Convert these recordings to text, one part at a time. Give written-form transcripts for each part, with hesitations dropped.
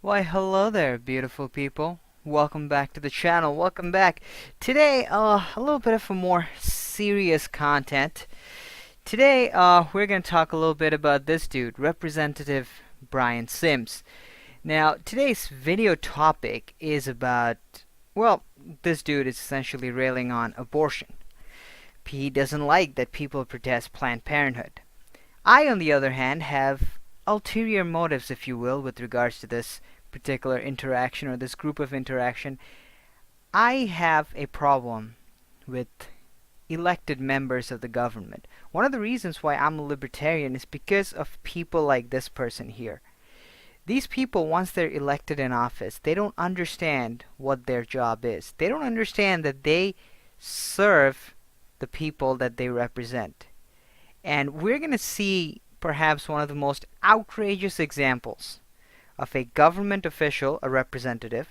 Why, hello there, beautiful people. Welcome back to the channel. Welcome back. Today, a little bit of a more serious content. Today, we're going to talk a little bit about this dude, Representative Brian Sims. Now, today's video topic is about, well, this dude is essentially railing on abortion. He doesn't like that people protest Planned Parenthood. I, on the other hand, have ulterior motives, if you will, with regards to this particular interaction or this group of interaction. I have a problem with elected members of the government. One of the reasons why I'm a libertarian is because of people like this person here. These people, once they're elected in office, they don't understand what their job is. They don't understand that they serve the people that they represent. And we're going to see perhaps one of the most outrageous examples of a government official, a representative,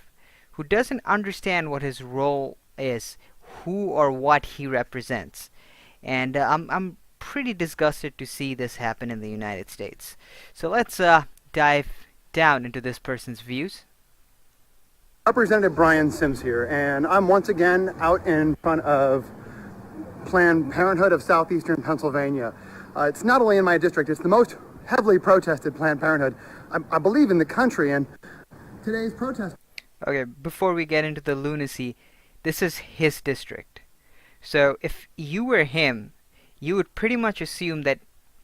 who doesn't understand what his role is, who or what he represents. And I'm pretty disgusted to see this happen in the United States. So let's dive down into this person's views. Representative Brian Sims here, and I'm once again out in front of Planned Parenthood of Southeastern Pennsylvania. It's not only in my district, it's the most heavily protested Planned Parenthood, I believe, in the country, and today's protest... Okay, before we get into the lunacy, this is his district. So if you were him, you would pretty much assume that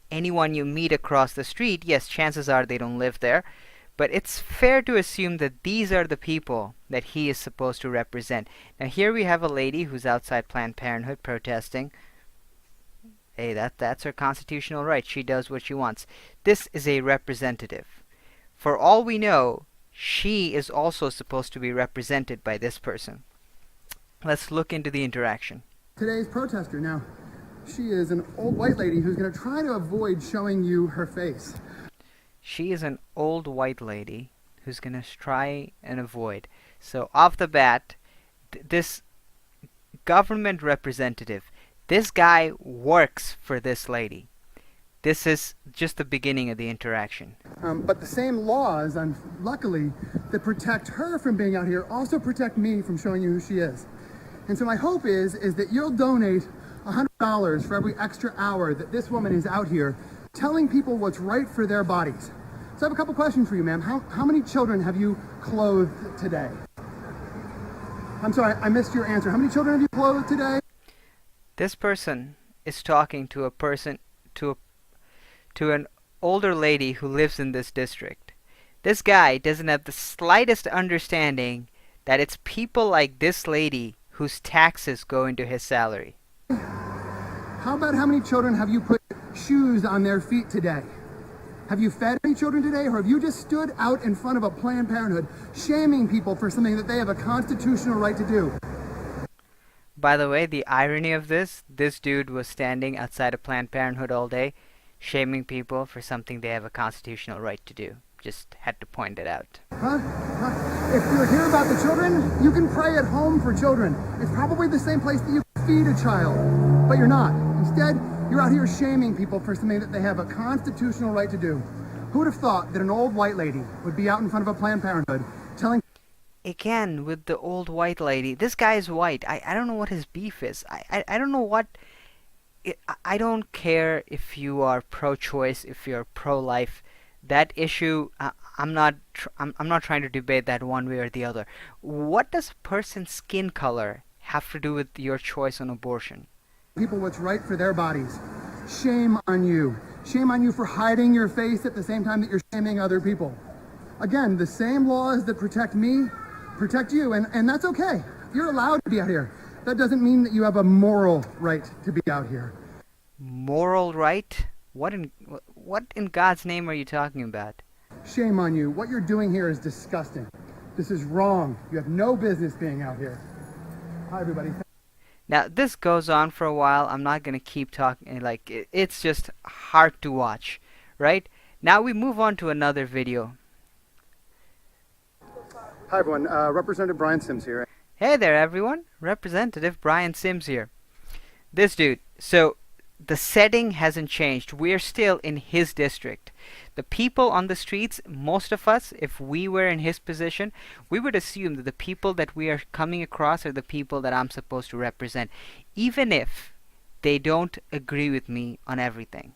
anyone you meet across the street, yes, chances are they don't live there, but it's fair to assume that these are the people that he is supposed to represent. Now here we have a lady who's outside Planned Parenthood protesting. Hey, that's her constitutional right. She does what she wants. This is a representative. For all we know, she is also supposed to be represented by this person. Let's look into the interaction. Today's protester, now, she is an old white lady who's going to try to avoid showing you her face. She is an old white lady who's going to try and avoid. So off the bat, this government representative, this guy works for this lady. This is just the beginning of the interaction. But the same laws, luckily, that protect her from being out here also protect me from showing you who she is. And so my hope is that you'll donate $100 for every extra hour that this woman is out here telling people what's right for their bodies. So I have a couple questions for you, ma'am. How many children have you clothed today? I'm sorry, I missed your answer. How many children have you clothed today? This person is talking to a person, to an older lady who lives in this district. This guy doesn't have the slightest understanding that it's people like this lady whose taxes go into his salary. How about how many children have you put shoes on their feet today? Have you fed any children today, or have you just stood out in front of a Planned Parenthood shaming people for something that they have a constitutional right to do? By the way, the irony of this dude was standing outside of Planned Parenthood all day, shaming people for something they have a constitutional right to do. Just had to point it out. Huh? If you're here about the children, you can pray at home for children. It's probably the same place that you feed a child, but you're not. Instead, you're out here shaming people for something that they have a constitutional right to do. Who would have thought that an old white lady would be out in front of a Planned Parenthood telling... Again, with the old white lady. This guy is white. I don't know what his beef is. I don't know what... I don't care if you are pro-choice, if you're pro-life. That issue, I'm not trying to debate that one way or the other. What does a person's skin color have to do with your choice on abortion? People what's right for their bodies. Shame on you. Shame on you for hiding your face at the same time that you're shaming other people. Again, the same laws that protect me protect you, and that's okay. You're allowed to be out here. That doesn't mean that you have a moral right to be out here. Moral right? What in God's name are you talking about? Shame on you. What you're doing here is disgusting. This is wrong. You have no business being out here. Hi, everybody. Now, this goes on for a while. I'm not going to keep talking. Like, it's just hard to watch, right? Now we move on to another video. Hi, everyone. Representative Brian Sims here. Hey there, everyone. Representative Brian Sims here. This dude. So, the setting hasn't changed. We're still in his district. The people on the streets, most of us, if we were in his position, we would assume that the people that we are coming across are the people that I'm supposed to represent, even if they don't agree with me on everything.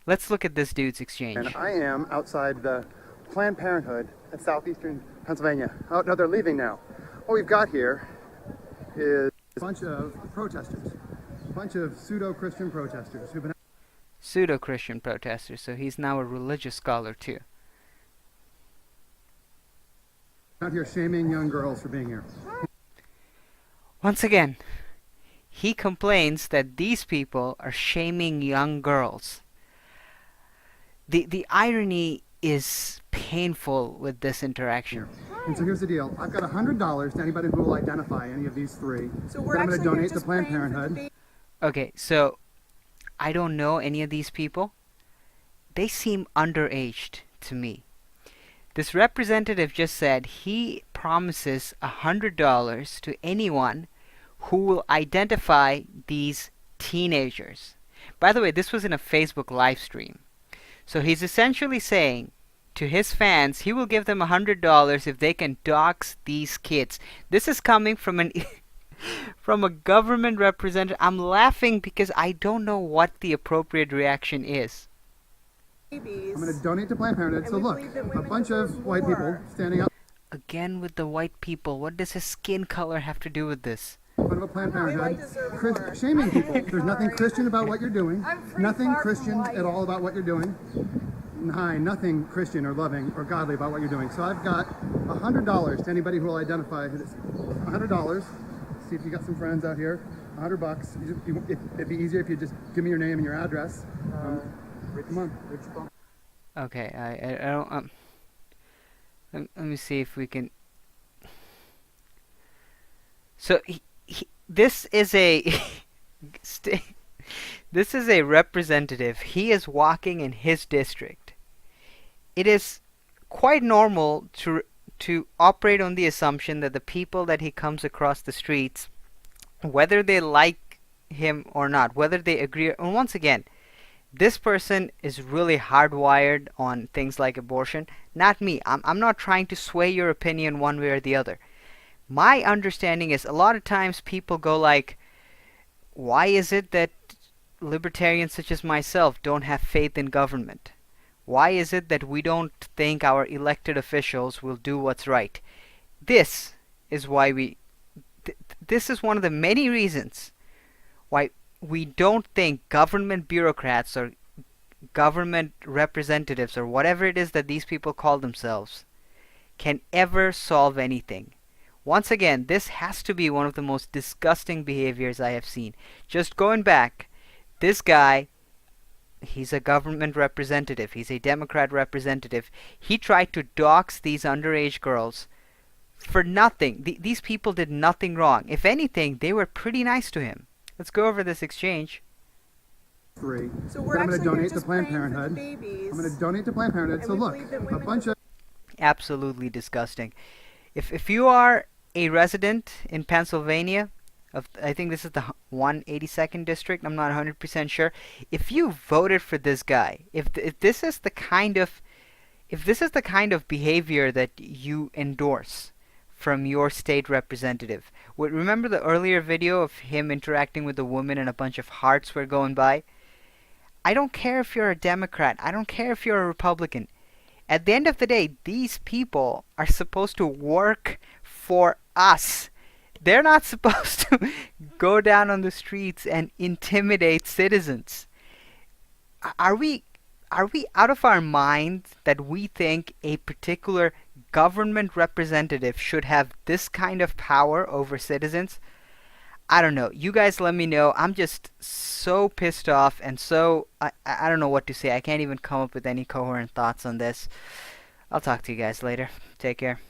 Let's look at this dude's exchange. And I am outside the Planned Parenthood at southeastern Pennsylvania. Oh, no, they're leaving now. What we've got here is a bunch of protesters, a bunch of pseudo-Christian protesters who've been Pseudo-Christian protesters, so he's now a religious scholar too. out here shaming young girls for being here. Once again, he complains that these people are shaming young girls. The irony is painful with this interaction. And so here's the deal. I've got $100 to anybody who will identify any of these three. So we're that I'm going to actually donate to just Planned praying for the Parenthood. Okay, so I don't know any of these people. They seem underaged to me. This representative just said he promises $100 to anyone who will identify these teenagers. By the way, this was in a Facebook live stream. So he's essentially saying to his fans he will give them $100 if they can dox these kids. This is coming from an from a government representative. I'm laughing because I don't know what the appropriate reaction is. babies. I'm going to donate to Planned Parenthood. And So we look, believe that a women bunch deserve of white people more. standing up Again with the white people. What does his skin color have to do with this? in front of a Planned We might Parenthood, deserve more. shaming people. There's nothing Sorry. Christian about what you're doing. I'm pretty Nothing far from Christian white. at all about what you're doing. Hi, nothing Christian or loving or godly about what you're doing. So I've got $100 to anybody who will identify who this. $100. See if you got some friends out here. $100. It'd be easier if you just give me your name and your address. Come on. Okay, I don't let me see if we can. So this is a this is a representative. He is walking in his district. It is quite normal to operate on the assumption that the people that he comes across the streets, whether they like him or not, whether they agree, and once again, this person is really hardwired on things like abortion. Not me. I'm not trying to sway your opinion one way or the other. My understanding is a lot of times people go like, why is it that libertarians such as myself don't have faith in government? Why is it that we don't think our elected officials will do what's right? This is why this is one of the many reasons why we don't think government bureaucrats or government representatives or whatever it is that these people call themselves can ever solve anything. Once again, this has to be one of the most disgusting behaviors I have seen. Just going back, this guy, he's a government representative. He's a Democrat representative. He tried to dox these underage girls for nothing. These people did nothing wrong. If anything, they were pretty nice to him. Let's go over this exchange. Three. So we're I'm going actually to donate to just Planned praying for the Parenthood. babies. I'm going to donate to Planned Parenthood. And So we look, believe that a women bunch of Absolutely disgusting. If you are a resident in Pennsylvania, I think this is the 182nd district, I'm not 100% sure. If you voted for this guy, if this is the kind of behavior that you endorse from your state representative. Remember the earlier video of him interacting with a woman and a bunch of hearts were going by? I don't care if you're a Democrat. I don't care if you're a Republican. At the end of the day, these people are supposed to work for us. They're not supposed to go down on the streets and intimidate citizens. Are we out of our minds that we think a particular government representative should have this kind of power over citizens? I don't know. You guys let me know. I'm just so pissed off and so I don't know what to say. I can't even come up with any coherent thoughts on this. I'll talk to you guys later. Take care.